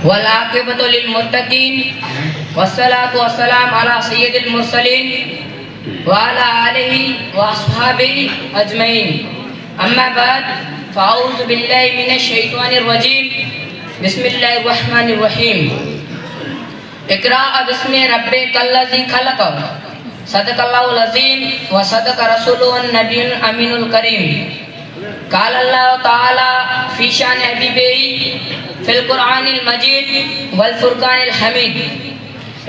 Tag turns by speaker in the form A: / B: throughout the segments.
A: والعاقبة للمتقين والصلاة والسلام على سيد المرسلين وعلى آله وأصحابه أجمعين. أما بعد فأعوذ بالله من الشيطان الرجيم. بسم الله الرحمن الرحيم. اقرأ باسم ربك الذي خلق. صدق الله العظيم وصدق رسوله النبي الأمين الكريم. قال الله تعالى في شان حبيبه في القرآن المجيد والفرقان الحميد.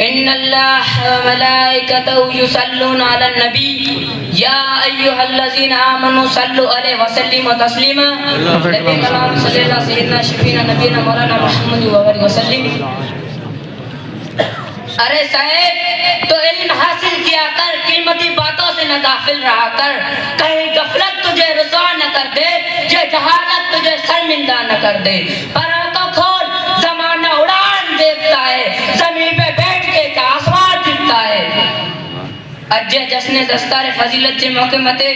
A: إن الله وملائكته يصلون على النبي يا أيها الذين آمنوا صلوا عليه وسلموا تسليما. اللهم صل على سيدنا شفينا نبينا مولانا محمد وسلم. ارے صاحب تو علم حاصل کیا کر، قیمتی باتوں سے نہ غافل رہا کر، کہیں غفلت تجھے رسوا نہ کر دے، یہ جہالت تجھے شرمندہ نہ کر دے. پر آنکھوں کھول، زمانہ اڑان دیکھتا ہے، زمین پہ بیٹھ کے کیا آسمان دکھتا ہے. اج جشن دستار فضیلت کے موقع متے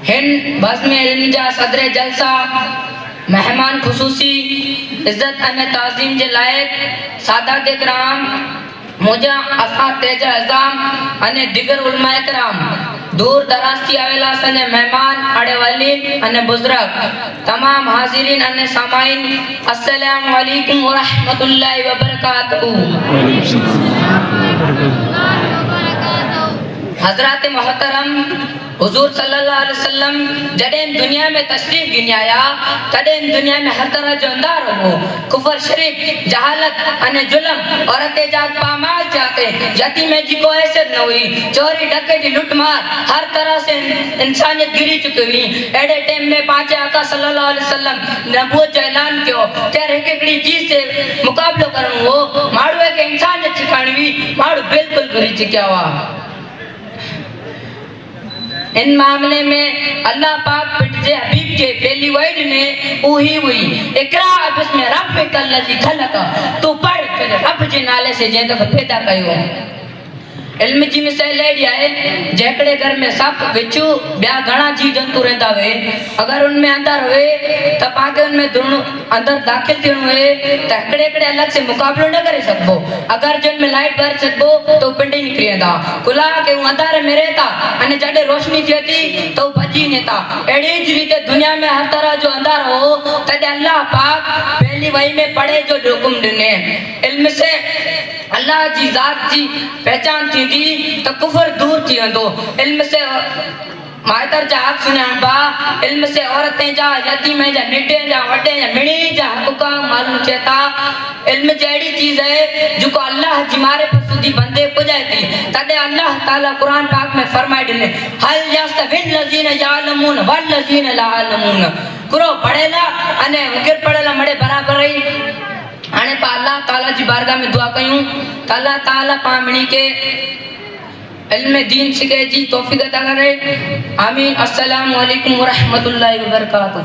A: ہند بزم علم جا صدر جلسہ مہمان خصوصی عزت ان تعظیم کے لائق سادات کرام موجہ اساتذہ اعظام ان دیگر علماء کرام دور دراز کی آویلا سنے مہمان اڑے والین ان بزرگ تمام حاضرین ان سامعین السلام علیکم ورحمت اللہ وبرکاتہ. حضرات محترم حضور صلی اللہ علیہ وسلم جڑیں دنیا میں تشریف گنیایا تڑیں دنیا میں ہر طرح جو اندار ہو، کفر شرک جہالت ان ظلم اور احتجاج پامال چاہتے یتیمیں جی کو حیثیت نہ ہوئی، چوری ڈکے جی لٹ مار ہر طرح سے انسانیت گری چکی ہوئی. ایڈے ٹیم میں پانچے آقا صلی اللہ علیہ وسلم نبوت جو اعلان کیو کہ ایک ایکڑی چیز سے مقابلہ کروں وہ ماڑو ہے کہ انسانیت سکھانی ہوئی، ماڑو بالکل گری چکیا ہوا. ان معاملے میں اللہ پاک پٹھے حبیب کے پہلی وائڈ نے اوہی ہوئی اقرا بسم ربک الذی خلق، تو پڑھ کر رب جے نالے سے جے تک پیدا کیو. علم جی مثال لیڈی آئے جیکڑے گھر میں سپ وچو بیا گھنا جی جنتو رہتا ہوئے، اگر ان میں اندر ہوئے تب آگے ان میں اندر داخل تھی ہوئے تکڑے کڑے الگ سے مقابلہ نہ کرے سکو. اگر جن میں لائٹ بھر سکو تو پنڈی نکلی تھا کلا کہ وہ اندر میں رہتا انہیں جڑے روشنی تھی تھی تو بچی نہیں تھا. ایڈی جریتے دنیا میں ہر طرح جو اندر ہو تدے اللہ پاک پہلی وحی میں پڑھے جو حکم دنے. علم سے اللہ جی ذات جی پہچان تھی دی تو کفر دور تھی اندو. علم سے مائتر جا حق سنے با، علم سے عورتیں جا یتیمیں جا نڈے جا وڈے جا منی جا حقوقہ معلوم چیتا. علم جیڑی چیز ہے جو کو اللہ جی مارے پسودی بندے پجائے تھی تدے اللہ تعالیٰ قرآن پاک میں فرمائے دنے حل یستوی الذین یعلمون والذین لا یعلمون. کرو پڑھے لا انے وگر پڑھے لا مڑے برابر رہی. آنے پا اللہ تعالیٰ جی بارگاہ میں دعا کیوں کہ اللہ تعالیٰ پامنی کے علم دین سکھے جی توفیق عطا کرے. آمین. السلام علیکم ورحمت اللہ وبرکاتہ.